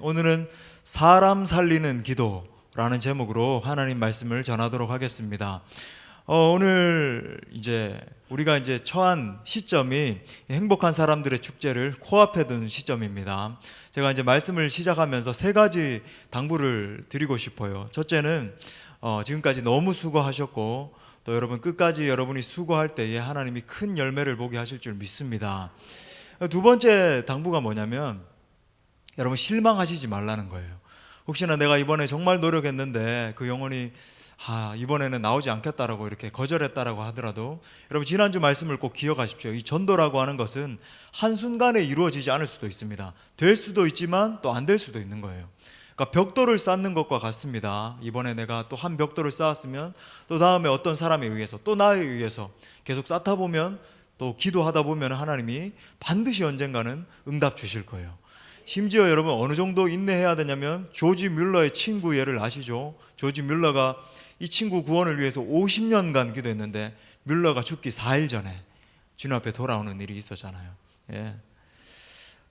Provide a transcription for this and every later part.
오늘은 사람 살리는 기도라는 제목으로 하나님 말씀을 전하도록 하겠습니다. 오늘 우리가 처한 시점이 행복한 사람들의 축제를 코앞에 둔 시점입니다. 제가 말씀을 시작하면서 세 가지 당부를 드리고 싶어요. 첫째는 지금까지 너무 수고하셨고 또 여러분 끝까지 여러분이 수고할 때에 하나님이 큰 열매를 보게 하실 줄 믿습니다. 두 번째 당부가 뭐냐면 여러분 실망하시지 말라는 거예요. 혹시나 내가 이번에 정말 노력했는데 그 영혼이 이번에는 나오지 않겠다라고 이렇게 거절했다라고 하더라도 여러분 지난주 말씀을 꼭 기억하십시오. 이 전도라고 하는 것은 한순간에 이루어지지 않을 수도 있습니다. 될 수도 있지만 또 안 될 수도 있는 거예요. 그러니까 벽돌을 쌓는 것과 같습니다. 이번에 내가 또 한 벽돌을 쌓았으면 또 다음에 어떤 사람에 의해서 또 나에 의해서 계속 쌓다 보면 또 기도하다 보면 하나님이 반드시 언젠가는 응답 주실 거예요. 심지어 여러분 어느 정도 인내해야 되냐면 조지 뮬러의 친구 예를 아시죠? 조지 뮬러가 이 친구 구원을 위해서 50년간 기도했는데 뮬러가 죽기 4일 전에 주님 앞에 돌아오는 일이 있었잖아요.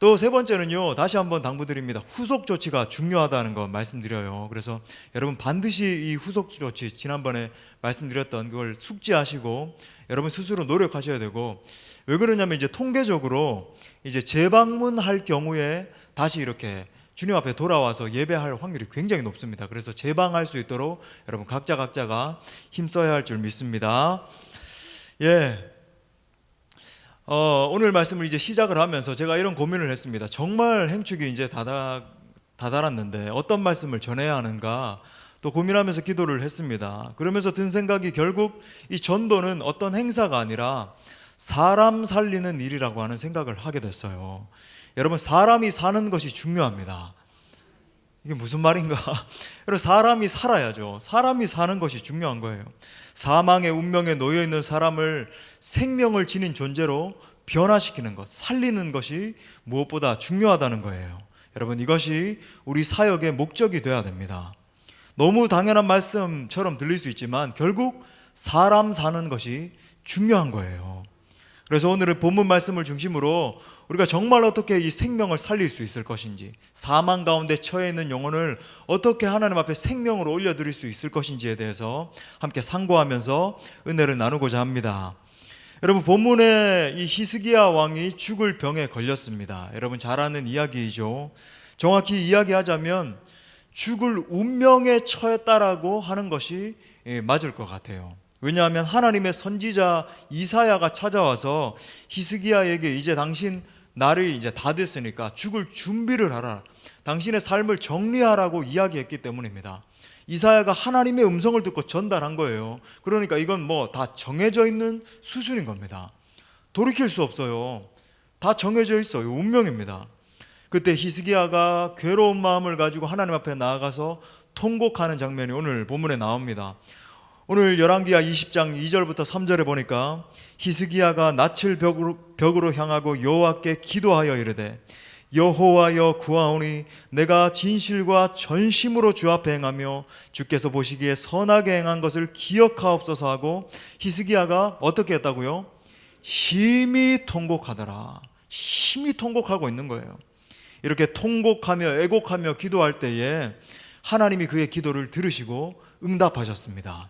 또 세 번째는요, 다시 한번 당부드립니다. 후속 조치가 중요하다는 거 말씀드려요. 그래서 여러분 반드시 이 후속 조치, 지난번에 말씀드렸던 그걸 숙지하시고 여러분 스스로 노력하셔야 되고, 왜 그러냐면 통계적으로 재방문할 경우에 다시 이렇게 주님 앞에 돌아와서 예배할 확률이 굉장히 높습니다. 그래서 재방할 수 있도록 여러분 각자가 힘써야 할 줄 믿습니다. 오늘 말씀을 시작을 하면서 제가 이런 고민을 했습니다. 정말 행축이 다다랐는데 어떤 말씀을 전해야 하는가 또 고민하면서 기도를 했습니다. 그러면서 든 생각이 결국 이 전도는 어떤 행사가 아니라 사람 살리는 일이라고 하는 생각을 하게 됐어요. 여러분 사람이 사는 것이 중요합니다. 이게 무슨 말인가? 여러분 사람이 살아야죠. 사람이 사는 것이 중요한 거예요. 사망의 운명에 놓여 있는 사람을 생명을 지닌 존재로 변화시키는 것, 살리는 것이 무엇보다 중요하다는 거예요. 여러분 이것이 우리 사역의 목적이 되어야 됩니다. 너무 당연한 말씀처럼 들릴 수 있지만 결국 사람 사는 것이 중요한 거예요. 그래서 오늘은 본문 말씀을 중심으로 우리가 정말 어떻게 이 생명을 살릴 수 있을 것인지, 사망 가운데 처해 있는 영혼을 어떻게 하나님 앞에 생명으로 올려드릴 수 있을 것인지에 대해서 함께 상고하면서 은혜를 나누고자 합니다. 여러분 본문에 이 히스기야 왕이 죽을 병에 걸렸습니다. 여러분 잘 아는 이야기이죠. 정확히 이야기하자면 죽을 운명에 처했다라고 하는 것이 맞을 것 같아요. 왜냐하면 하나님의 선지자 이사야가 찾아와서 히스기야에게 이제 당신 날이 다 됐으니까 죽을 준비를 하라, 당신의 삶을 정리하라고 이야기했기 때문입니다. 이사야가 하나님의 음성을 듣고 전달한 거예요. 그러니까 이건 다 정해져 있는 수순인 겁니다. 돌이킬 수 없어요. 다 정해져 있어요. 운명입니다. 그때 히스기야가 괴로운 마음을 가지고 하나님 앞에 나아가서 통곡하는 장면이 오늘 본문에 나옵니다. 오늘 열왕기하 20장 2절부터 3절에 보니까 히스기야가 낯을 벽으로 향하고 여호와께 기도하여 이르되 여호와여 구하오니 내가 진실과 전심으로 주 앞에 행하며 주께서 보시기에 선하게 행한 것을 기억하옵소서 하고 히스기야가 어떻게 했다고요? 심히 통곡하더라. 심히 통곡하고 있는 거예요. 이렇게 통곡하며 애곡하며 기도할 때에 하나님이 그의 기도를 들으시고 응답하셨습니다.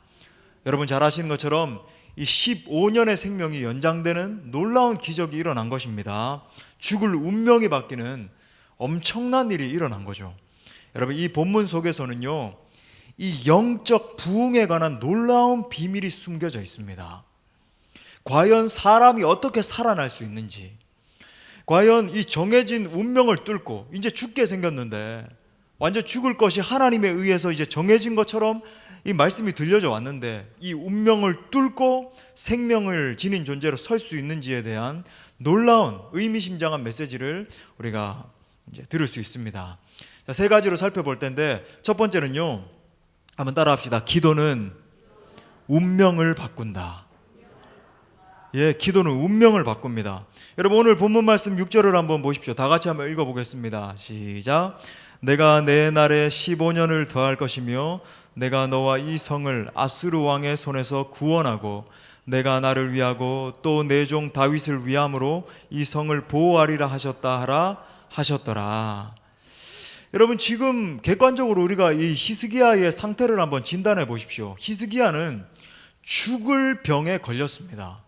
여러분 잘 아시는 것처럼 이 15년의 생명이 연장되는 놀라운 기적이 일어난 것입니다. 죽을 운명이 바뀌는 엄청난 일이 일어난 거죠. 여러분 이 본문 속에서는요, 이 영적 부흥에 관한 놀라운 비밀이 숨겨져 있습니다. 과연 사람이 어떻게 살아날 수 있는지, 과연 이 정해진 운명을 뚫고 이제 죽게 생겼는데 완전 죽을 것이 하나님에 의해서 정해진 것처럼 이 말씀이 들려져 왔는데 이 운명을 뚫고 생명을 지닌 존재로 설 수 있는지에 대한 놀라운 의미심장한 메시지를 우리가 들을 수 있습니다. 세 가지로 살펴볼 텐데 첫 번째는요, 한번 따라합시다. 기도는 운명을 바꾼다. 기도는 운명을 바꿉니다. 여러분 오늘 본문 말씀 6절을 한번 보십시오. 다 같이 한번 읽어보겠습니다. 시작. 내가 내 날에 15년을 더할 것이며 내가 너와 이 성을 아수르 왕의 손에서 구원하고 내가 나를 위하고 또 내 종 다윗을 위함으로 이 성을 보호하리라 하셨다 하라 하셨더라. 여러분 지금 객관적으로 우리가 이 히스기야의 상태를 한번 진단해 보십시오. 히스기야는 죽을 병에 걸렸습니다.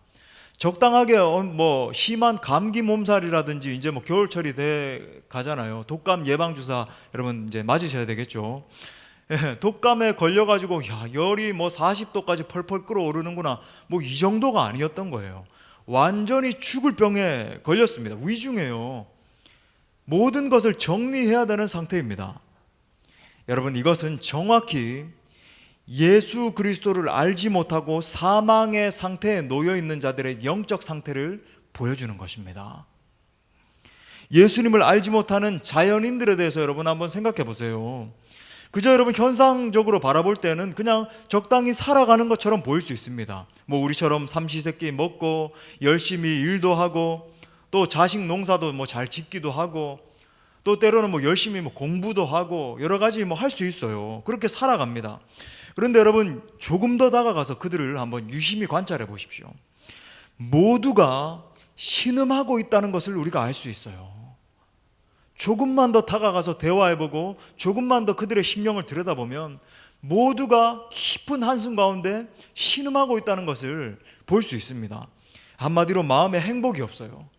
적당하게 뭐 심한 감기 몸살이라든지 이제 뭐 겨울철이 돼 가잖아요. 독감 예방 주사 여러분 이제 맞으셔야 되겠죠. 예, 독감에 걸려가지고 야 열이 뭐 40도까지 펄펄 끓어오르는구나 뭐 이 정도가 아니었던 거예요. 완전히 죽을 병에 걸렸습니다. 위중해요. 모든 것을 정리해야 되는 상태입니다. 여러분 이것은 정확히 예수 그리스도를 알지 못하고 사망의 상태에 놓여 있는 자들의 영적 상태를 보여주는 것입니다. 예수님을 알지 못하는 자연인들에 대해서 여러분 한번 생각해 보세요. 그저 여러분 현상적으로 바라볼 때는 그냥 적당히 살아가는 것처럼 보일 수 있습니다. 뭐 우리처럼 삼시세끼 먹고 열심히 일도 하고 또 자식 농사도 뭐 잘 짓기도 하고 또 때로는 뭐 열심히 뭐 공부도 하고 여러 가지 뭐 할 수 있어요. 그렇게 살아갑니다. 그런데 여러분 조금 더 다가가서 그들을 한번 유심히 관찰해 보십시오. 모두가 신음하고 있다는 것을 우리가 알 수 있어요. 조금만 더 다가가서 대화해보고 조금만 더 그들의 심령을 들여다보면 모두가 깊은 한숨 가운데 신음하고 있다는 것을 볼 수 있습니다. 한마디로 마음에 행복이 없어요.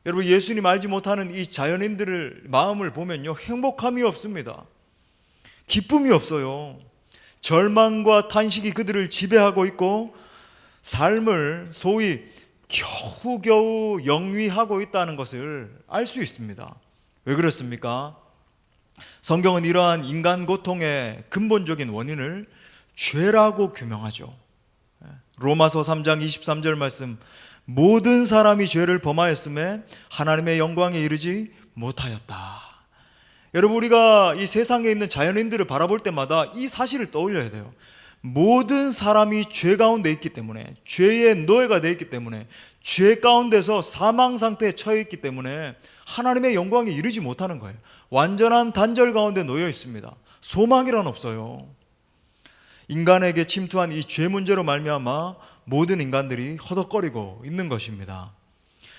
여러분 예수님 알지 못하는 이 자연인들의 마음을 보면요 행복함이 없습니다. 기쁨이 없어요. 절망과 탄식이 그들을 지배하고 있고 삶을 소위 겨우겨우 영위하고 있다는 것을 알 수 있습니다. 왜 그렇습니까? 성경은 이러한 인간 고통의 근본적인 원인을 죄라고 규명하죠. 로마서 3장 23절 말씀, 모든 사람이 죄를 범하였음에 하나님의 영광에 이르지 못하였다. 여러분 우리가 이 세상에 있는 자연인들을 바라볼 때마다 이 사실을 떠올려야 돼요. 모든 사람이 죄 가운데 있기 때문에, 죄의 노예가 되어 있기 때문에, 죄 가운데서 사망 상태에 처해 있기 때문에 하나님의 영광에 이르지 못하는 거예요. 완전한 단절 가운데 놓여 있습니다. 소망이란 없어요. 인간에게 침투한 이 죄 문제로 말미암아 모든 인간들이 허덕거리고 있는 것입니다.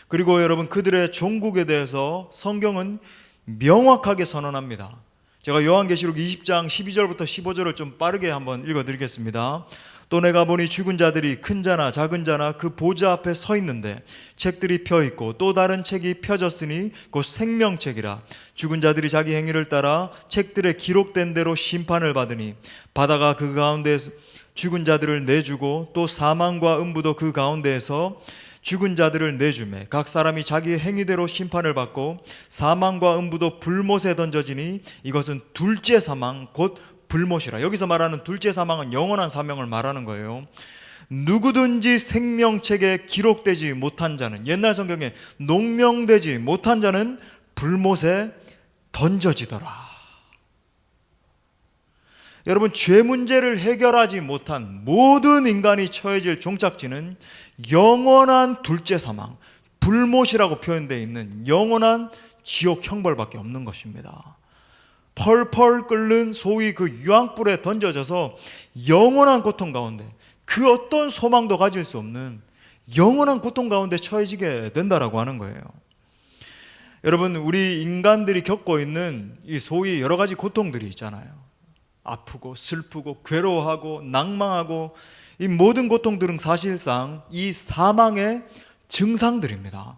그리고 여러분 그들의 종국에 대해서 성경은 명확하게 선언합니다. 제가 요한계시록 20장 12절부터 15절을 좀 빠르게 한번 읽어드리겠습니다. 또 내가 보니 죽은 자들이 큰 자나 작은 자나 그 보좌 앞에 서 있는데 책들이 펴있고 또 다른 책이 펴졌으니 곧 생명책이라. 죽은 자들이 자기 행위를 따라 책들에 기록된 대로 심판을 받으니 바다가 그 가운데에서 죽은 자들을 내주고 또 사망과 음부도 그 가운데에서 죽은 자들을 내주매 각 사람이 자기 행위대로 심판을 받고 사망과 음부도 불못에 던져지니 이것은 둘째 사망 곧 불못이라. 여기서 말하는 둘째 사망은 영원한 사망을 말하는 거예요. 누구든지 생명책에 기록되지 못한 자는, 옛날 성경에 농명되지 못한 자는 불못에 던져지더라. 여러분 죄 문제를 해결하지 못한 모든 인간이 처해질 종착지는 영원한 둘째 사망, 불못이라고 표현되어 있는 영원한 지옥 형벌밖에 없는 것입니다. 펄펄 끓는 소위 그 유황불에 던져져서 영원한 고통 가운데, 그 어떤 소망도 가질 수 없는 영원한 고통 가운데 처해지게 된다라고 하는 거예요. 여러분 우리 인간들이 겪고 있는 이 소위 여러 가지 고통들이 있잖아요. 아프고 슬프고 괴로워하고 낭망하고 이 모든 고통들은 사실상 이 사망의 증상들입니다.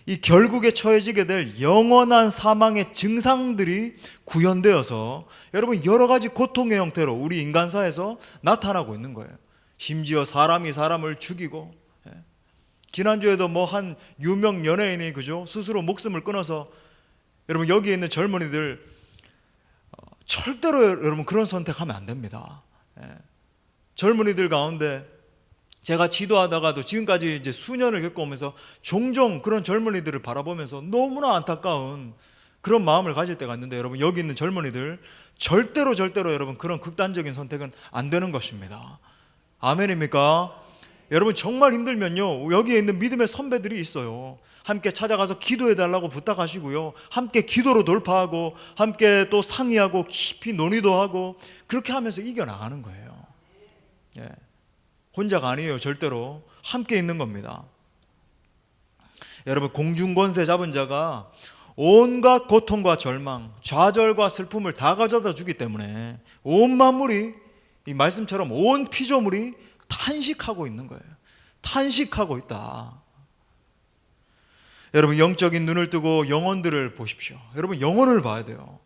이 결국에 처해지게 될 영원한 사망의 증상들이 구현되어서 여러분 여러 가지 고통의 형태로 우리 인간사에서 나타나고 있는 거예요. 심지어 사람이 사람을 죽이고, 지난주에도 뭐 한 유명 연예인이 그죠 스스로 목숨을 끊어서, 여러분 여기 있는 젊은이들 절대로 여러분 그런 선택하면 안 됩니다. 젊은이들 가운데 제가 지도하다가도 지금까지 이제 수년을 겪어오면서 종종 그런 젊은이들을 바라보면서 너무나 안타까운 그런 마음을 가질 때가 있는데, 여러분 여기 있는 젊은이들 절대로 여러분 그런 극단적인 선택은 안 되는 것입니다. 아멘입니까? 여러분 정말 힘들면요 여기에 있는 믿음의 선배들이 있어요. 함께 찾아가서 기도해달라고 부탁하시고요, 함께 기도로 돌파하고 함께 또 상의하고 깊이 논의도 하고 그렇게 하면서 이겨나가는 거예요. 혼자가 아니에요. 절대로 함께 있는 겁니다. 여러분 공중권세 잡은 자가 온갖 고통과 절망, 좌절과 슬픔을 다 가져다 주기 때문에 온 만물이 이 말씀처럼 온 피조물이 탄식하고 있는 거예요. 탄식하고 있다. 여러분, 영적인 눈을 뜨고 영혼들을 보십시오. 여러분, 영혼을 봐야 돼요.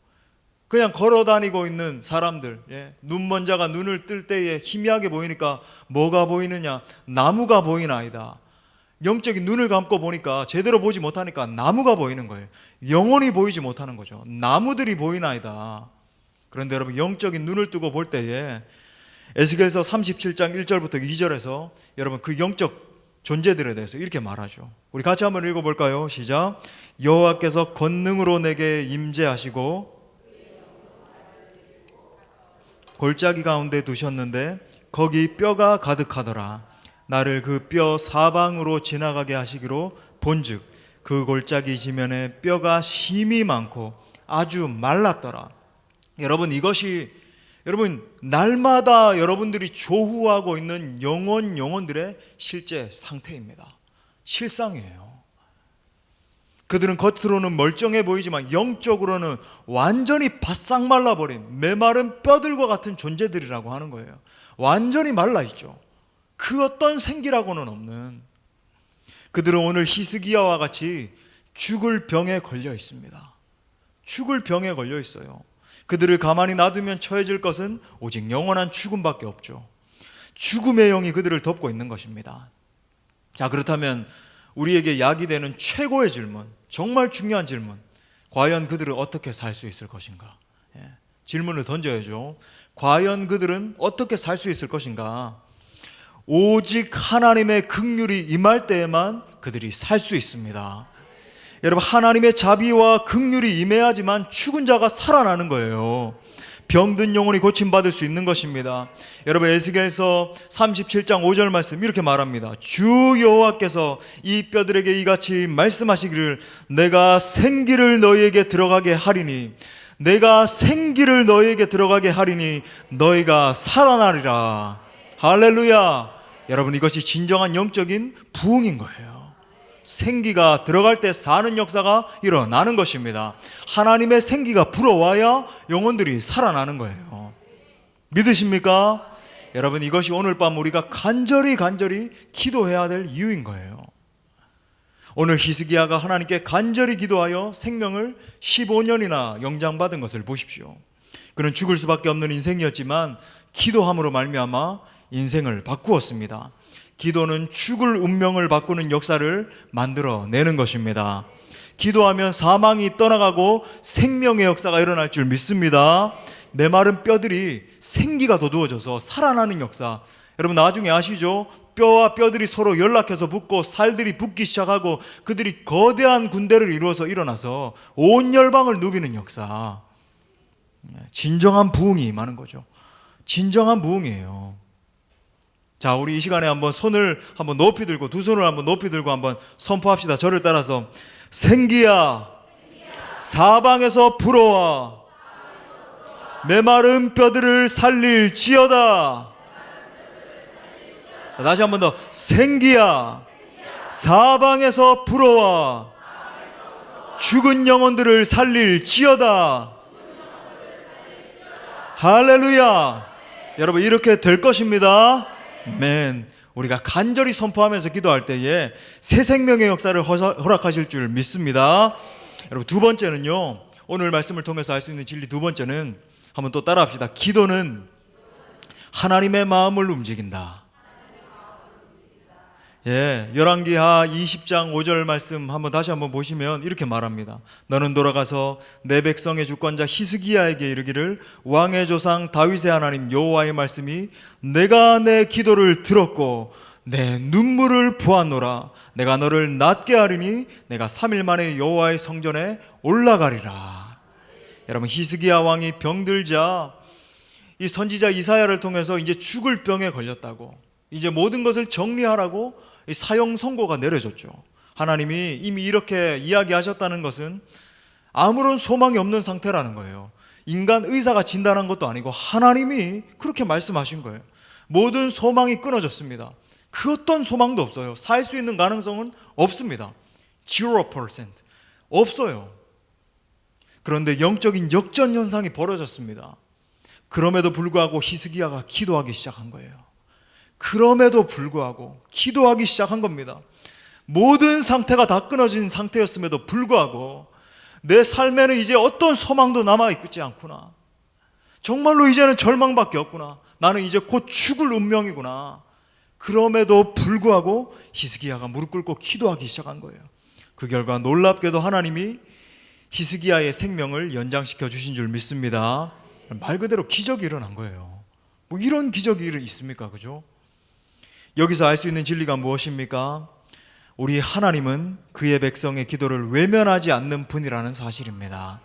그냥 걸어다니고 있는 사람들, 눈먼 자가 눈을 뜰 때에 희미하게 보이니까 뭐가 보이느냐? 나무가 보이나이다. 영적인 눈을 감고 보니까 제대로 보지 못하니까 나무가 보이는 거예요. 영혼이 보이지 못하는 거죠. 나무들이 보이나이다. 그런데 여러분, 영적인 눈을 뜨고 볼 때에 에스겔서 37장 1절부터 2절에서 여러분 그 영적 존재들에 대해서 이렇게 말하죠. 우리 같이 한번 읽어볼까요? 시작. 여호와께서 권능으로 내게 임재하시고 골짜기 가운데 두셨는데 거기 뼈가 가득하더라. 나를 그 뼈 사방으로 지나가게 하시기로 본즉 그 골짜기 지면에 뼈가 심이 많고 아주 말랐더라. 여러분, 이것이 여러분 날마다 여러분들이 조후하고 있는 영혼들의 실제 상태입니다. 실상이에요. 그들은 겉으로는 멀쩡해 보이지만 영적으로는 완전히 바싹 말라버린 메마른 뼈들과 같은 존재들이라고 하는 거예요. 완전히 말라있죠. 그 어떤 생기라고는 없는, 그들은 오늘 히스기야와 같이 죽을 병에 걸려 있습니다. 죽을 병에 걸려 있어요. 그들을 가만히 놔두면 처해질 것은 오직 영원한 죽음밖에 없죠. 죽음의 영이 그들을 덮고 있는 것입니다. 자, 그렇다면 우리에게 약이 되는 최고의 질문, 정말 중요한 질문, 과연 그들은 어떻게 살 수 있을 것인가? 질문을 던져야죠. 과연 그들은 어떻게 살 수 있을 것인가? 오직 하나님의 긍휼이 임할 때에만 그들이 살 수 있습니다. 여러분, 하나님의 자비와 긍휼이 임해야지만 죽은 자가 살아나는 거예요. 병든 영혼이 고침받을 수 있는 것입니다. 여러분, 에스겔서 37장 5절 말씀 이렇게 말합니다. 주 여호와께서 이 뼈들에게 이같이 말씀하시기를 내가 생기를 너희에게 들어가게 하리니 내가 생기를 너희에게 들어가게 하리니 너희가 살아나리라. 할렐루야. 여러분, 이것이 진정한 영적인 부흥인 거예요. 생기가 들어갈 때 사는 역사가 일어나는 것입니다. 하나님의 생기가 불어와야 영혼들이 살아나는 거예요. 믿으십니까? 여러분, 이것이 오늘 밤 우리가 간절히 기도해야 될 이유인 거예요. 오늘 히스기야가 하나님께 간절히 기도하여 생명을 15년이나 영장받은 것을 보십시오. 그는 죽을 수밖에 없는 인생이었지만 기도함으로 말미암아 인생을 바꾸었습니다. 기도는 죽을 운명을 바꾸는 역사를 만들어내는 것입니다. 기도하면 사망이 떠나가고 생명의 역사가 일어날 줄 믿습니다. 메마른 뼈들이 생기가 돋우어져서 살아나는 역사. 여러분, 나중에 아시죠? 뼈와 뼈들이 서로 연락해서 붙고 살들이 붙기 시작하고 그들이 거대한 군대를 이루어서 일어나서 온 열방을 누비는 역사. 진정한 부흥이 임하는 거죠. 진정한 부흥이에요. 자, 우리 이 시간에 한번 손을 한번 높이 들고, 두 손을 한번 높이 들고 한번 선포합시다. 저를 따라서 생기야 사방에서 불어와 메마른 뼈들을 살릴지어다. 다시 한번 더, 생기야 사방에서 불어와 죽은 영혼들을 살릴지어다. 할렐루야. 여러분, 이렇게 될 것입니다. 아멘. 우리가 간절히 선포하면서 기도할 때에 새 생명의 역사를 허락하실 줄 믿습니다. 여러분, 두 번째는요, 오늘 말씀을 통해서 알 수 있는 진리 두 번째는 한번 또 따라합시다. 기도는 하나님의 마음을 움직인다. 열왕기하 20장 5절 말씀 한번 다시 한번 보시면 이렇게 말합니다. 너는 돌아가서 내 백성의 주권자 히스기야에게 이르기를 왕의 조상 다윗의 하나님 여호와의 말씀이 내가 내 기도를 들었고 내 눈물을 보았노라. 내가 너를 낫게 하리니 내가 3일 만에 여호와의 성전에 올라가리라. 여러분, 히스기야 왕이 병들자 이 선지자 이사야를 통해서 이제 죽을 병에 걸렸다고, 이제 모든 것을 정리하라고 이 사형 선고가 내려졌죠. 하나님이 이미 이렇게 이야기하셨다는 것은 아무런 소망이 없는 상태라는 거예요. 인간 의사가 진단한 것도 아니고 하나님이 그렇게 말씀하신 거예요. 모든 소망이 끊어졌습니다. 그 어떤 소망도 없어요. 살 수 있는 가능성은 없습니다. 0% 없어요. 그런데 영적인 역전 현상이 벌어졌습니다. 그럼에도 불구하고 히스기야가 기도하기 시작한 거예요. 그럼에도 불구하고 기도하기 시작한 겁니다. 모든 상태가 다 끊어진 상태였음에도 불구하고 내 삶에는 이제 어떤 소망도 남아있지 않구나. 정말로 이제는 절망밖에 없구나. 나는 이제 곧 죽을 운명이구나. 그럼에도 불구하고 히스기야가 무릎 꿇고 기도하기 시작한 거예요. 그 결과 놀랍게도 하나님이 히스기야의 생명을 연장시켜 주신 줄 믿습니다. 말 그대로 기적이 일어난 거예요. 뭐 이런 기적이 있습니까? 그죠? 여기서 알 수 있는 진리가 무엇입니까? 우리 하나님은 그의 백성의 기도를 외면하지 않는 분이라는 사실입니다.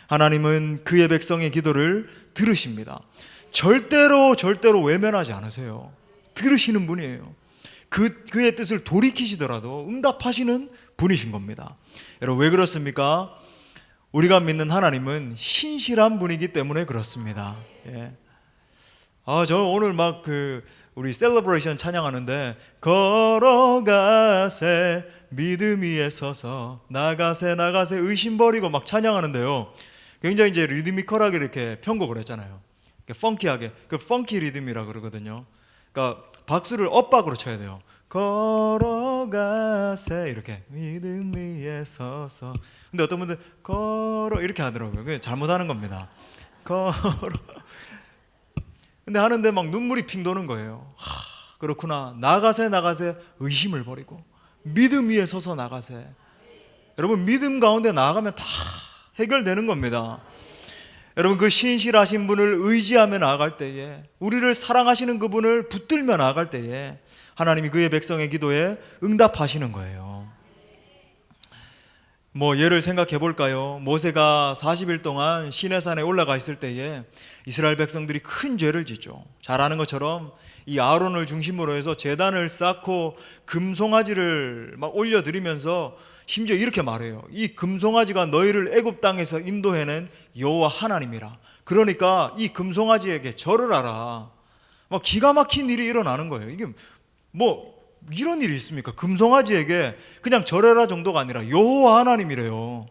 하나님은 그의 백성의 기도를 들으십니다. 절대로 외면하지 않으세요. 들으시는 분이에요. 그의 뜻을 돌이키시더라도 응답하시는 분이신 겁니다. 여러분, 왜 그렇습니까? 우리가 믿는 하나님은 신실한 분이기 때문에 그렇습니다. 예. 저 오늘 막 우리 셀러브레이션 찬양하는데 걸어가세 믿음 위에 서서 나가세 의심 버리고 막 찬양하는데요. 굉장히 이제 리드미컬하게 이렇게 편곡을 했잖아요. 펑키하게. 그 펑키 리듬이라 그러거든요. 그러니까 박수를 엇박으로 쳐야 돼요. 걸어가세 이렇게 믿음 위에 서서. 근데 어떤 분들 걸어 이렇게 하더라고요. 그게 잘못하는 겁니다. 걸어. 근데 하는데 막 눈물이 핑 도는 거예요. 그렇구나. 나가세 의심을 버리고 믿음 위에 서서 나가세. 여러분, 믿음 가운데 나아가면 다 해결되는 겁니다. 여러분, 그 신실하신 분을 의지하며 나아갈 때에, 우리를 사랑하시는 그분을 붙들며 나아갈 때에 하나님이 그의 백성의 기도에 응답하시는 거예요. 뭐 예를 생각해 볼까요? 모세가 40일 동안 시내산에 올라가 있을 때에 이스라엘 백성들이 큰 죄를 짓죠. 잘 아는 것처럼 이 아론을 중심으로 해서 제단을 쌓고 금송아지를 막 올려드리면서 심지어 이렇게 말해요. 이 금송아지가 너희를 애굽 땅에서 인도해낸 여호와 하나님이라. 그러니까 이 금송아지에게 절을 하라. 막 기가 막힌 일이 일어나는 거예요. 이게 뭐 이런 일이 있습니까? 금송아지에게 그냥 절해라 정도가 아니라 여호와 하나님이래요.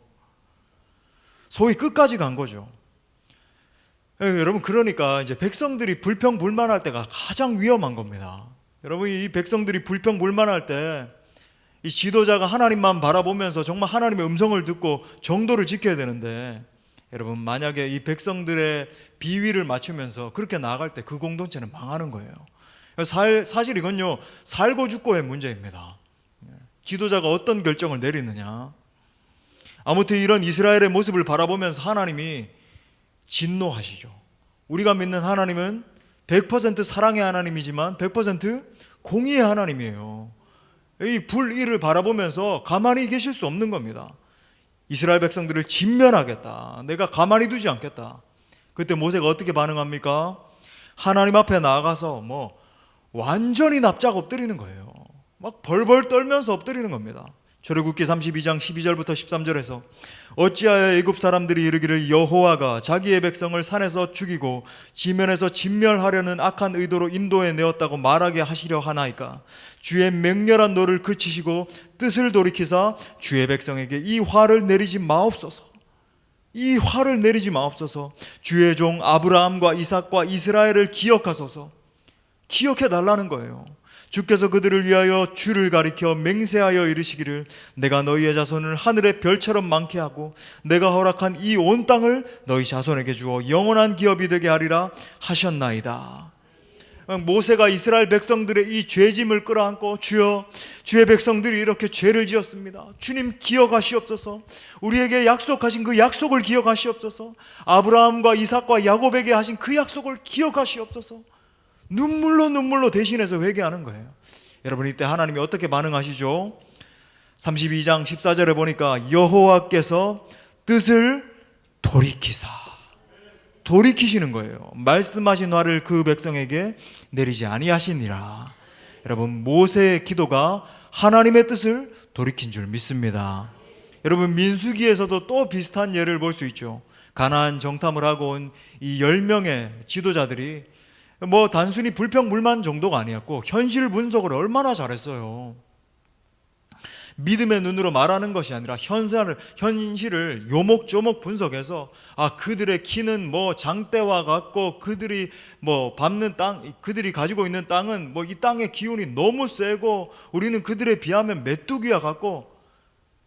소위 끝까지 간 거죠. 여러분, 그러니까 이제 백성들이 불평불만할 때가 가장 위험한 겁니다. 여러분, 이 백성들이 불평불만할 때 이 지도자가 하나님만 바라보면서 정말 하나님의 음성을 듣고 정도를 지켜야 되는데, 여러분, 만약에 이 백성들의 비위를 맞추면서 그렇게 나아갈 때 그 공동체는 망하는 거예요. 사실 이건요, 살고 죽고의 문제입니다. 지도자가 어떤 결정을 내리느냐. 아무튼 이런 이스라엘의 모습을 바라보면서 하나님이 진노하시죠. 우리가 믿는 하나님은 100% 사랑의 하나님이지만 100% 공의의 하나님이에요. 이 불의를 바라보면서 가만히 계실 수 없는 겁니다. 이스라엘 백성들을 진멸하겠다. 내가 가만히 두지 않겠다. 그때 모세가 어떻게 반응합니까? 하나님 앞에 나아가서 뭐 완전히 납작 엎드리는 거예요. 막 벌벌 떨면서 엎드리는 겁니다. 출애굽기 32장 12절부터 13절에서 어찌하여 애굽 사람들이 이르기를 여호와가 자기의 백성을 산에서 죽이고 지면에서 진멸하려는 악한 의도로 인도해 내었다고 말하게 하시려 하나이까. 주의 맹렬한 노를 그치시고 뜻을 돌이키사 주의 백성에게 이 화를 내리지 마옵소서. 이 화를 내리지 마옵소서. 주의 종 아브라함과 이삭과 이스라엘을 기억하소서. 기억해 달라는 거예요. 주께서 그들을 위하여 주를 가리켜 맹세하여 이르시기를 내가 너희의 자손을 하늘의 별처럼 많게 하고 내가 허락한 이 온 땅을 너희 자손에게 주어 영원한 기업이 되게 하리라 하셨나이다. 모세가 이스라엘 백성들의 이 죄짐을 끌어안고 주여, 주의 백성들이 이렇게 죄를 지었습니다. 주님 기억하시옵소서. 우리에게 약속하신 그 약속을 기억하시옵소서. 아브라함과 이삭과 야곱에게 하신 그 약속을 기억하시옵소서. 눈물로 대신해서 회개하는 거예요. 여러분, 이때 하나님이 어떻게 반응하시죠? 32장 14절에 보니까 여호와께서 뜻을 돌이키시는 거예요. 말씀하신 화를 그 백성에게 내리지 아니하시니라. 여러분, 모세의 기도가 하나님의 뜻을 돌이킨 줄 믿습니다. 여러분, 민수기에서도 또 비슷한 예를 볼 수 있죠. 가나안 정탐을 하고 온 이 10명의 지도자들이 뭐 단순히 불평불만 정도가 아니었고 현실 분석을 얼마나 잘했어요. 믿음의 눈으로 말하는 것이 아니라 현실을 요목조목 분석해서 그들의 키는 뭐 장대와 같고 그들이 뭐 밟는 땅, 그들이 가지고 있는 땅은 뭐 이 땅의 기운이 너무 세고 우리는 그들에 비하면 메뚜기와 같고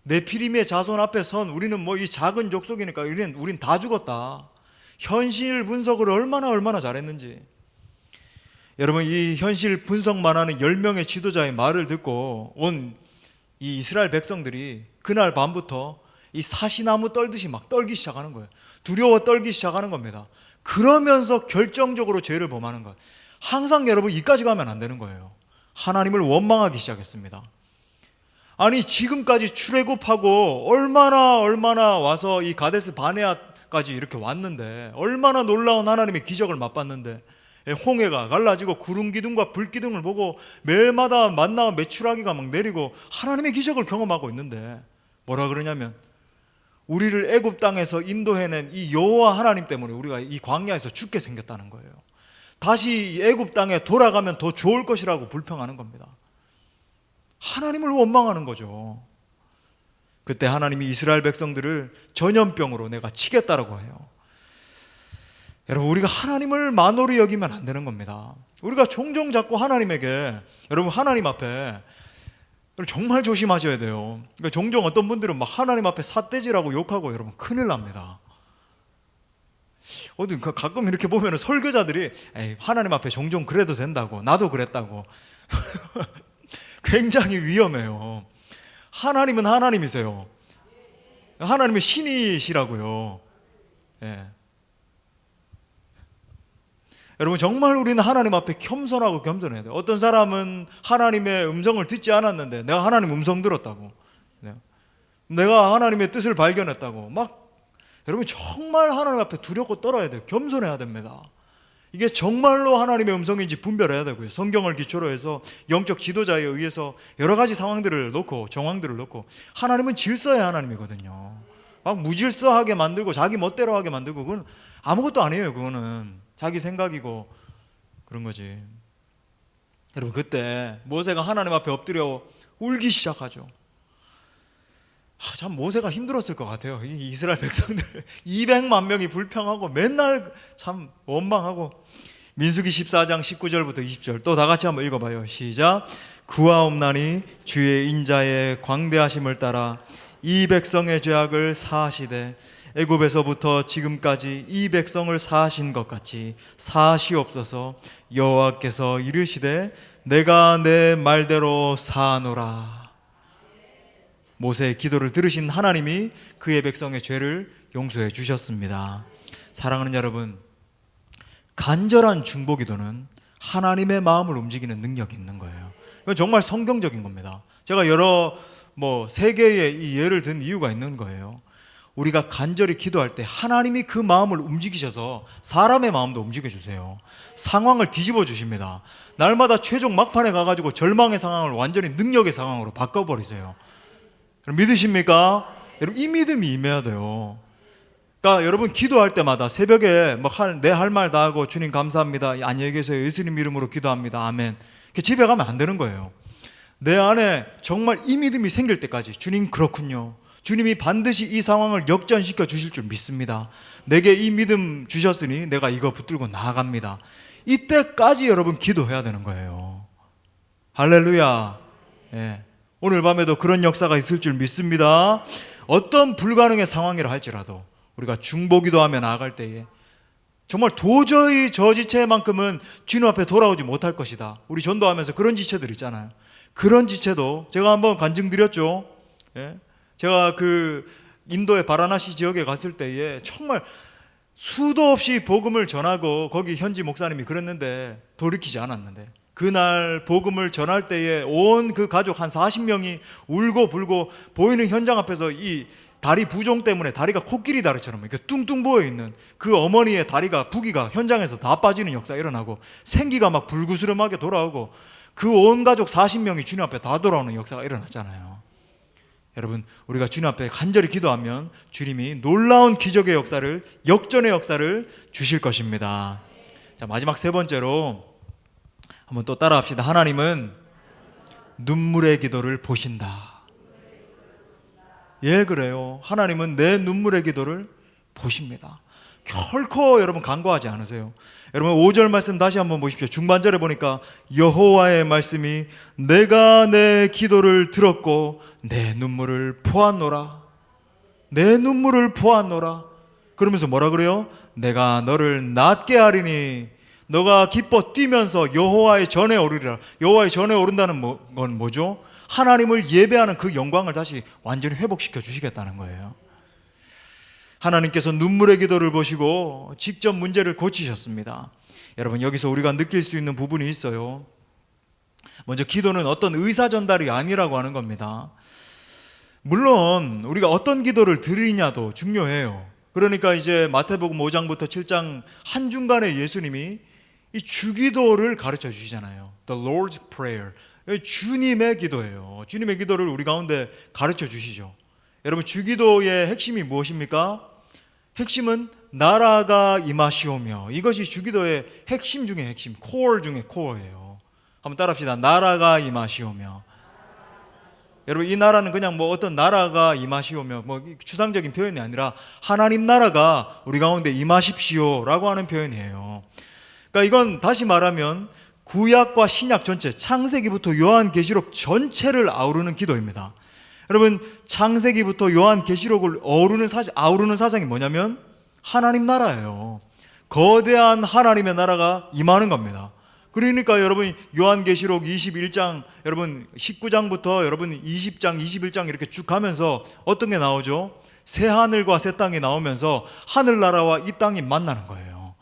네피림의 자손 앞에 선 우리는 뭐 이 작은 족속이니까 우린 다 죽었다. 현실 분석을 얼마나 잘했는지. 여러분, 이 현실 분석만 하는 10명의 지도자의 말을 듣고 온 이 이스라엘 백성들이 그날 밤부터 이 사시나무 떨듯이 막 떨기 시작하는 거예요. 두려워 떨기 시작하는 겁니다. 그러면서 결정적으로 죄를 범하는 것. 항상 여러분 이까지 가면 안 되는 거예요. 하나님을 원망하기 시작했습니다. 아니 지금까지 출애굽하고 얼마나 와서 이 가데스 바네아까지 이렇게 왔는데, 얼마나 놀라운 하나님의 기적을 맛봤는데, 홍해가 갈라지고 구름 기둥과 불 기둥을 보고 매일마다 만나와 메추라기가 막 내리고 하나님의 기적을 경험하고 있는데 뭐라 그러냐면, 우리를 애굽 땅에서 인도해낸 이 여호와 하나님 때문에 우리가 이 광야에서 죽게 생겼다는 거예요. 다시 애굽 땅에 돌아가면 더 좋을 것이라고 불평하는 겁니다. 하나님을 원망하는 거죠. 그때 하나님이 이스라엘 백성들을 전염병으로 내가 치겠다라고 해요. 여러분, 우리가 하나님을 만홀히 여기면 안 되는 겁니다. 우리가 종종 자꾸 하나님에게, 여러분 하나님 앞에 정말 조심하셔야 돼요. 그러니까 종종 어떤 분들은 막 하나님 앞에 삿대질하고 욕하고 여러분 큰일 납니다. 가끔 이렇게 보면 설교자들이 하나님 앞에 종종 그래도 된다고, 나도 그랬다고 굉장히 위험해요. 하나님은 하나님이세요. 하나님은 신이시라고요. 예. 여러분, 정말 우리는 하나님 앞에 겸손하고 겸손해야 돼요. 어떤 사람은 하나님의 음성을 듣지 않았는데 내가 하나님 음성 들었다고, 내가 하나님의 뜻을 발견했다고 여러분 정말 하나님 앞에 두렵고 떨어야 돼요. 겸손해야 됩니다. 이게 정말로 하나님의 음성인지 분별해야 되고요. 성경을 기초로 해서 영적 지도자에 의해서 여러 가지 상황들을 놓고, 정황들을 놓고, 하나님은 질서의 하나님이거든요. 무질서하게 만들고 자기 멋대로 하게 만들고 그건 아무것도 아니에요. 그거는 자기 생각이고 그런 거지. 여러분, 그때 모세가 하나님 앞에 엎드려 울기 시작하죠. 참 모세가 힘들었을 것 같아요. 이 이스라엘 백성들 200만 명이 불평하고 맨날 참 원망하고. 민수기 14장 19절부터 20절 또 다 같이 한번 읽어봐요. 시작. 구하옵나니 주의 인자의 광대하심을 따라 이 백성의 죄악을 사하시되 애굽에서부터 지금까지 이 백성을 사하신 것 같이 사하시옵소서. 여호와께서 이르시되 내가 내 말대로 사하노라. 모세의 기도를 들으신 하나님이 그의 백성의 죄를 용서해 주셨습니다. 사랑하는 여러분, 간절한 중보기도는 하나님의 마음을 움직이는 능력이 있는 거예요. 이건 정말 성경적인 겁니다. 제가 여러 세 개의 이 예를 든 이유가 있는 거예요. 우리가 간절히 기도할 때 하나님이 그 마음을 움직이셔서 사람의 마음도 움직여 주세요. 상황을 뒤집어 주십니다. 날마다 최종 막판에 가가지고 절망의 상황을 완전히 능력의 상황으로 바꿔버리세요. 믿으십니까? 여러분, 이 믿음이 임해야 돼요. 그러니까 여러분 기도할 때마다 새벽에 내 할 말 다 하고 주님 감사합니다, 안녕히 계세요, 예수님 이름으로 기도합니다, 아멘, 집에 가면 안 되는 거예요. 내 안에 정말 이 믿음이 생길 때까지 주님 그렇군요, 주님이 반드시 이 상황을 역전시켜 주실 줄 믿습니다, 내게 이 믿음 주셨으니 내가 이거 붙들고 나아갑니다, 이때까지 여러분 기도해야 되는 거예요. 할렐루야. 예. 오늘 밤에도 그런 역사가 있을 줄 믿습니다. 어떤 불가능의 상황이라 할지라도 우리가 중보기도하며 나아갈 때에 정말 도저히 저 지체만큼은 주님 앞에 돌아오지 못할 것이다, 우리 전도하면서 그런 지체들 있잖아요. 그런 지체도 제가 한번 간증드렸죠. 예? 제가 그 인도의 바라나시 지역에 갔을 때에 정말 수도 없이 복음을 전하고 거기 현지 목사님이 그랬는데 돌이키지 않았는데, 그날 복음을 전할 때에 온 그 가족 한 40명이 울고 불고 보이는 현장 앞에서 이 다리 부종 때문에 다리가 코끼리 다리처럼 이렇게 뚱뚱 보여있는 그 어머니의 다리가, 부기가 현장에서 다 빠지는 역사가 일어나고 생기가 막 불구스름하게 돌아오고 그 온 가족 40명이 주님 앞에 다 돌아오는 역사가 일어났잖아요. 여러분, 우리가 주님 앞에 간절히 기도하면 주님이 놀라운 기적의 역사를, 역전의 역사를 주실 것입니다. 자, 마지막 세 번째로 한번 또 따라 합시다. 하나님은 눈물의 기도를 보신다. 예, 그래요. 하나님은 내 눈물의 기도를 보십니다. 결코 여러분 간과하지 않으세요. 여러분 5절 말씀 다시 한번 보십시오. 중반절에 보니까 여호와의 말씀이 내가 내 기도를 들었고 내 눈물을 보았노라. 내 눈물을 보았노라. 그러면서 뭐라 그래요? 내가 너를 낫게 하리니 너가 기뻐 뛰면서 여호와의 전에 오르리라. 여호와의 전에 오른다는 건 뭐죠? 하나님을 예배하는 그 영광을 다시 완전히 회복시켜 주시겠다는 거예요. 하나님께서 눈물의 기도를 보시고 직접 문제를 고치셨습니다. 여러분 여기서 우리가 느낄 수 있는 부분이 있어요. 먼저 기도는 어떤 의사 전달이 아니라고 하는 겁니다. 물론 우리가 어떤 기도를 드리냐도 중요해요. 그러니까 이제 마태복음 5장부터 7장 한중간에 예수님이 이 주기도를 가르쳐 주시잖아요. The Lord's Prayer. 주님의 기도예요. 주님의 기도를 우리 가운데 가르쳐 주시죠. 여러분 주기도의 핵심이 무엇입니까? 핵심은 나라가 임하시오며, 이것이 주기도의 핵심 중에 핵심, 코어 중에 코어예요. 한번 따라합시다. 나라가 임하시오며. 여러분 이 나라는 그냥 뭐 어떤 나라가 임하시오며 뭐 추상적인 표현이 아니라 하나님 나라가 우리 가운데 임하십시오라고 하는 표현이에요. 그러니까 이건 다시 말하면 구약과 신약 전체, 창세기부터 요한계시록 전체를 아우르는 기도입니다. 여러분 창세기부터 요한계시록을 아우르는 사상이 뭐냐면 하나님 나라예요. 거대한 하나님의 나라가 임하는 겁니다. 그러니까 여러분 요한계시록 21장, 여러분 19장부터 여러분 20장, 21장 이렇게 쭉 가면서 어떤 게 나오죠? 새 하늘과 새 땅이 나오면서 하늘나라와 이 땅이 만나는 거예요.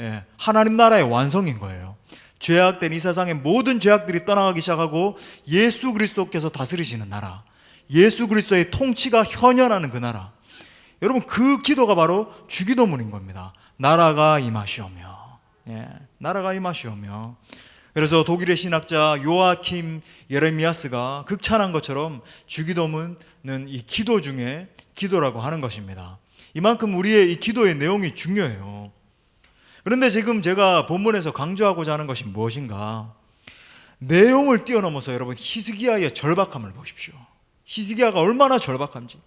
예, 하나님 나라의 완성인 거예요. 죄악된 이 세상의 모든 죄악들이 떠나가기 시작하고 예수 그리스도께서 다스리시는 나라, 예수 그리스도의 통치가 현현하는 그 나라. 여러분 그 기도가 바로 주기도문인 겁니다. 나라가 임하시오며. 예, 나라가 임하시오며. 그래서 독일의 신학자 요아킴 예레미야스가 극찬한 것처럼 주기도문은 이 기도 중에 기도라고 하는 것입니다. 이만큼 우리의 이 기도의 내용이 중요해요. 그런데 지금 제가 본문에서 강조하고자 하는 것이 무엇인가? 내용을 뛰어넘어서 여러분 히스기야의 절박함을 보십시오. 히스기야가 얼마나 절박한지.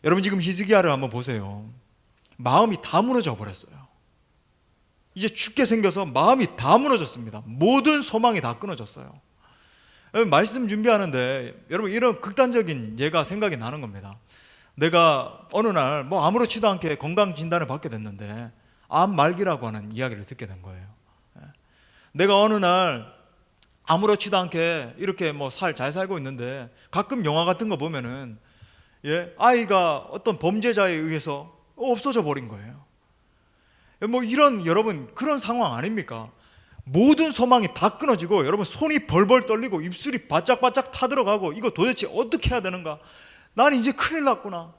여러분 지금 히스기야를 한번 보세요. 마음이 다 무너져 버렸어요. 이제 죽게 생겨서 마음이 다 무너졌습니다. 모든 소망이 다 끊어졌어요. 말씀 준비하는데 여러분 이런 극단적인 예가 생각이 나는 겁니다. 내가 어느 날 뭐 아무렇지도 않게 건강 진단을 받게 됐는데 암 말기라고 하는 이야기를 듣게 된 거예요. 내가 어느 날 아무렇지도 않게 이렇게 뭐 잘 살고 있는데 가끔 영화 같은 거 보면은 아이가 어떤 범죄자에 의해서 없어져 버린 거예요. 뭐 이런 여러분 그런 상황 아닙니까? 모든 소망이 다 끊어지고 여러분 손이 벌벌 떨리고 입술이 바짝바짝 타들어가고 이거 도대체 어떻게 해야 되는가? 난 이제 큰일 났구나.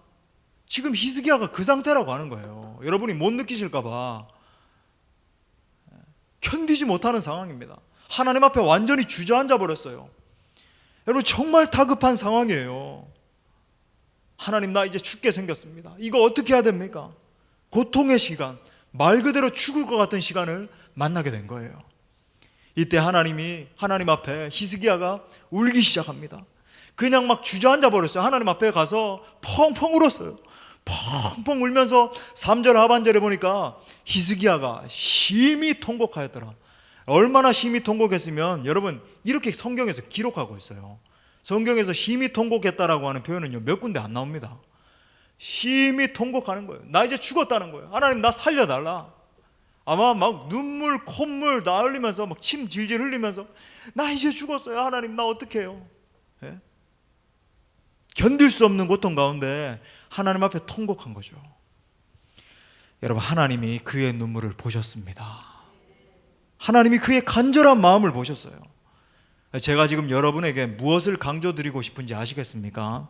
지금 히스기야가 그 상태라고 하는 거예요. 여러분이 못 느끼실까 봐 견디지 못하는 상황입니다. 하나님 앞에 완전히 주저앉아 버렸어요. 여러분 정말 다급한 상황이에요. 하나님 나 이제 죽게 생겼습니다. 이거 어떻게 해야 됩니까? 고통의 시간, 말 그대로 죽을 것 같은 시간을 만나게 된 거예요. 이때 하나님 앞에 히스기야가 울기 시작합니다. 그냥 막 주저앉아 버렸어요. 하나님 앞에 가서 펑펑 울었어요. 펑펑 울면서 3절 하반절에 보니까 히스기야가 심히 통곡하였더라. 얼마나 심히 통곡했으면 여러분 이렇게 성경에서 기록하고 있어요. 성경에서 심히 통곡했다라고 하는 표현은요 몇 군데 안 나옵니다. 심히 통곡하는 거예요. 나 이제 죽었다는 거예요. 하나님 나 살려달라. 아마 막 눈물 콧물 다 흘리면서 막 침 질질 흘리면서 나 이제 죽었어요. 하나님 나 어떡해요? 예? 견딜 수 없는 고통 가운데 하나님 앞에 통곡한 거죠. 여러분 하나님이 그의 눈물을 보셨습니다. 하나님이 그의 간절한 마음을 보셨어요. 제가 지금 여러분에게 무엇을 강조드리고 싶은지 아시겠습니까?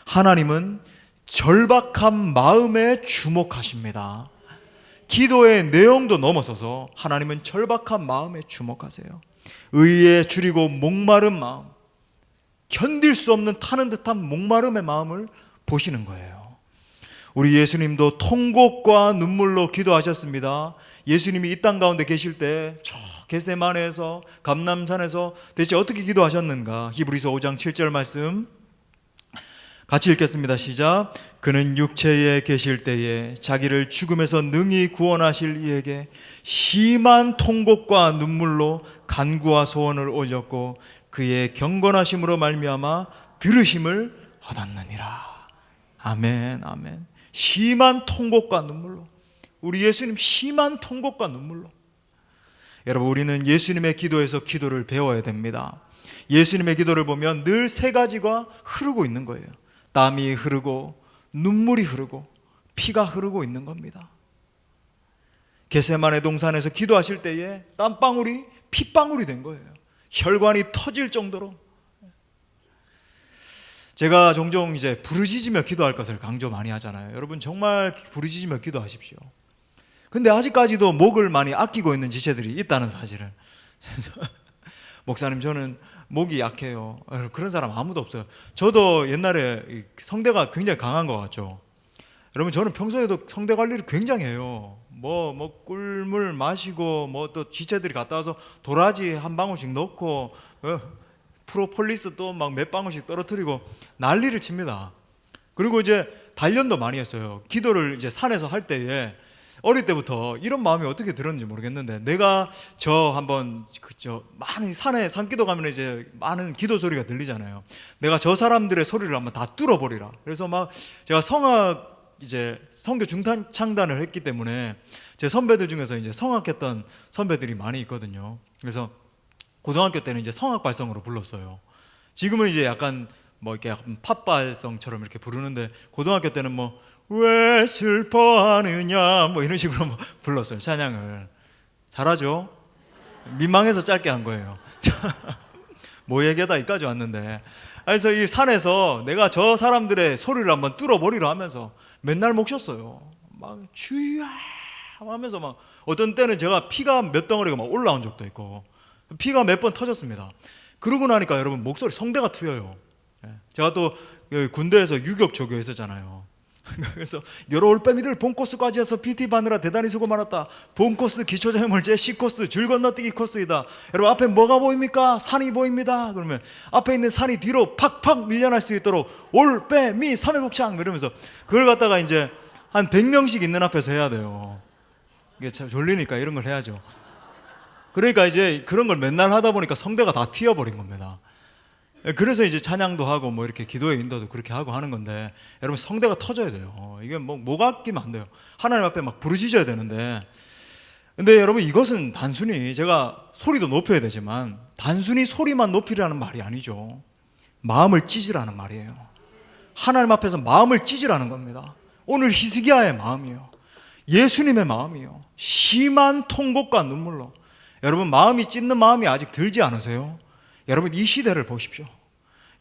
하나님은 절박한 마음에 주목하십니다. 기도의 내용도 넘어서서 하나님은 절박한 마음에 주목하세요. 의에 줄이고 목마른 마음, 견딜 수 없는 타는 듯한 목마름의 마음을 보시는 거예요. 우리 예수님도 통곡과 눈물로 기도하셨습니다. 예수님이 이 땅 가운데 계실 때 저 겟세마네에서 감람산에서 대체 어떻게 기도하셨는가? 히브리서 5장 7절 말씀 같이 읽겠습니다. 시작. 그는 육체에 계실 때에 자기를 죽음에서 능히 구원하실 이에게 심한 통곡과 눈물로 간구와 소원을 올렸고 그의 경건하심으로 말미암아 들으심을 얻었느니라. 아멘, 아멘. 심한 통곡과 눈물로. 우리 예수님 심한 통곡과 눈물로. 여러분, 우리는 예수님의 기도에서 기도를 배워야 됩니다. 예수님의 기도를 보면 늘 세 가지가 흐르고 있는 거예요. 땀이 흐르고 눈물이 흐르고 피가 흐르고 있는 겁니다. 겟세마네 동산에서 기도하실 때에 땀방울이 핏방울이 된 거예요. 혈관이 터질 정도로. 제가 종종 이제 부르짖으며 기도할 것을 강조 많이 하잖아요. 여러분 정말 부르짖으며 기도하십시오. 근데 아직까지도 목을 많이 아끼고 있는 지체들이 있다는 사실을. 목사님, 저는 목이 약해요. 그런 사람 아무도 없어요. 저도 옛날에 성대가 굉장히 강한 것 같죠. 여러분, 저는 평소에도 성대 관리를 굉장히 해요. 꿀물 마시고, 또 지체들이 갔다 와서 도라지 한 방울씩 넣고, 프로폴리스 또 막 몇 방울씩 떨어뜨리고 난리를 칩니다. 그리고 이제 단련도 많이 했어요. 기도를 이제 산에서 할 때에 어릴 때부터 이런 마음이 어떻게 들었는지 모르겠는데, 내가 한번 많은 산기도 가면 이제 많은 기도 소리가 들리잖아요. 내가 저 사람들의 소리를 한번 다 뚫어버리라. 그래서 막 제가 성악 이제 선교 중창단을 했기 때문에 제 선배들 중에서 이제 성악했던 선배들이 많이 있거든요. 그래서 고등학교 때는 이제 성악 발성으로 불렀어요. 지금은 이제 약간 이렇게 약간 팝 발성처럼 이렇게 부르는데, 고등학교 때는 왜 슬퍼하느냐 이런 식으로 불렀어요. 찬양을 잘하죠? 민망해서 짧게 한 거예요. 뭐 얘기하다 여기까지 왔는데, 그래서 이 산에서 내가 저 사람들의 소리를 한번 뚫어버리라 하면서 맨날 목 쉬었어요. 막 주야 하면서 막 어떤 때는 제가 피가 몇 덩어리가 막 올라온 적도 있고 피가 몇 번 터졌습니다. 그러고 나니까 여러분 목소리 성대가 트여요. 제가 또 군대에서 유격 조교 했었잖아요. 그래서 여러 올빼미들 본코스까지 해서 PT 받느라 대단히 수고 많았다. 본코스 기초자유물제 C코스 줄 건너뛰기 코스이다. 여러분 앞에 뭐가 보입니까? 산이 보입니다. 그러면 앞에 있는 산이 뒤로 팍팍 밀려날 수 있도록 올빼미 3회 복창 이러면서 그걸 갖다가 이제 한 100명씩 있는 앞에서 해야 돼요. 이게 참 졸리니까 이런 걸 해야죠. 그러니까 이제 그런 걸 맨날 하다 보니까 성대가 다 튀어버린 겁니다. 그래서 이제 찬양도 하고 이렇게 기도의 인도도 그렇게 하고 하는 건데, 여러분 성대가 터져야 돼요. 이게 뭐가 끼면 안 돼요. 하나님 앞에 막 부르짖어야 되는데, 근데 여러분 이것은 단순히 제가 소리도 높여야 되지만 단순히 소리만 높이라는 말이 아니죠. 마음을 찢으라는 말이에요. 하나님 앞에서 마음을 찢으라는 겁니다. 오늘 히스기야의 마음이요, 예수님의 마음이요, 심한 통곡과 눈물로. 여러분 마음이 찢는 마음이 아직 들지 않으세요? 여러분 이 시대를 보십시오.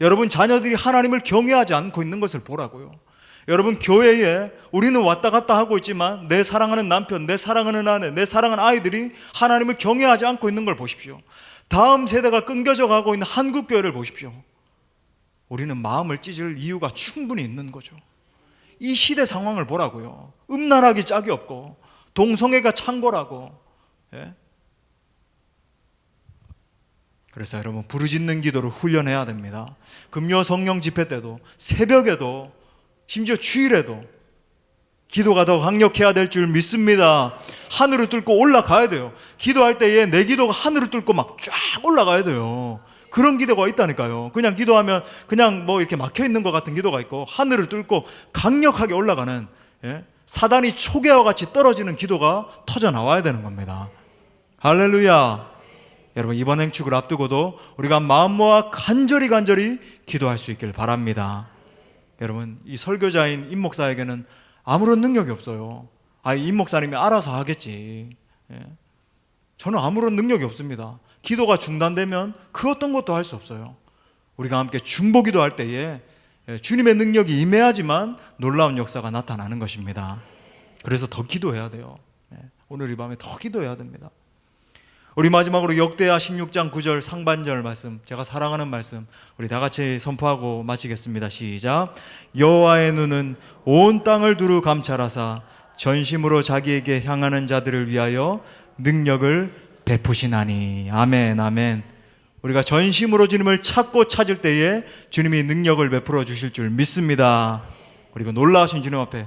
여러분 자녀들이 하나님을 경외하지 않고 있는 것을 보라고요. 여러분 교회에 우리는 왔다 갔다 하고 있지만 내 사랑하는 남편, 내 사랑하는 아내, 내 사랑하는 아이들이 하나님을 경외하지 않고 있는 걸 보십시오. 다음 세대가 끊겨져 가고 있는 한국 교회를 보십시오. 우리는 마음을 찢을 이유가 충분히 있는 거죠. 이 시대 상황을 보라고요. 음란하기 짝이 없고 동성애가 창궐하고. 그래서 여러분 부르짖는 기도를 훈련해야 됩니다. 금요 성령 집회 때도 새벽에도 심지어 주일에도 기도가 더 강력해야 될 줄 믿습니다. 하늘을 뚫고 올라가야 돼요. 기도할 때에 내 기도가 하늘을 뚫고 막 쫙 올라가야 돼요. 그런 기도가 있다니까요. 그냥 기도하면 그냥 이렇게 막혀 있는 것 같은 기도가 있고, 하늘을 뚫고 강력하게 올라가는, 사단이 초계와 같이 떨어지는 기도가 터져 나와야 되는 겁니다. 할렐루야. 여러분 이번 행축을 앞두고도 우리가 마음 모아 간절히 기도할 수 있길 바랍니다. 여러분 이 설교자인 임 목사에게는 아무런 능력이 없어요. 임 목사님이 알아서 하겠지. 저는 아무런 능력이 없습니다. 기도가 중단되면 그 어떤 것도 할 수 없어요. 우리가 함께 중보기도 할 때에 주님의 능력이 임해야지만 놀라운 역사가 나타나는 것입니다. 그래서 더 기도해야 돼요. 오늘 이 밤에 더 기도해야 됩니다. 우리 마지막으로 역대하 16장 9절 상반절 말씀, 제가 사랑하는 말씀 우리 다 같이 선포하고 마치겠습니다. 시작. 여호와의 눈은 온 땅을 두루 감찰하사 전심으로 자기에게 향하는 자들을 위하여 능력을 베푸시나니. 아멘, 아멘. 우리가 전심으로 주님을 찾고 찾을 때에 주님이 능력을 베풀어 주실 줄 믿습니다. 그리고 놀라우신 주님 앞에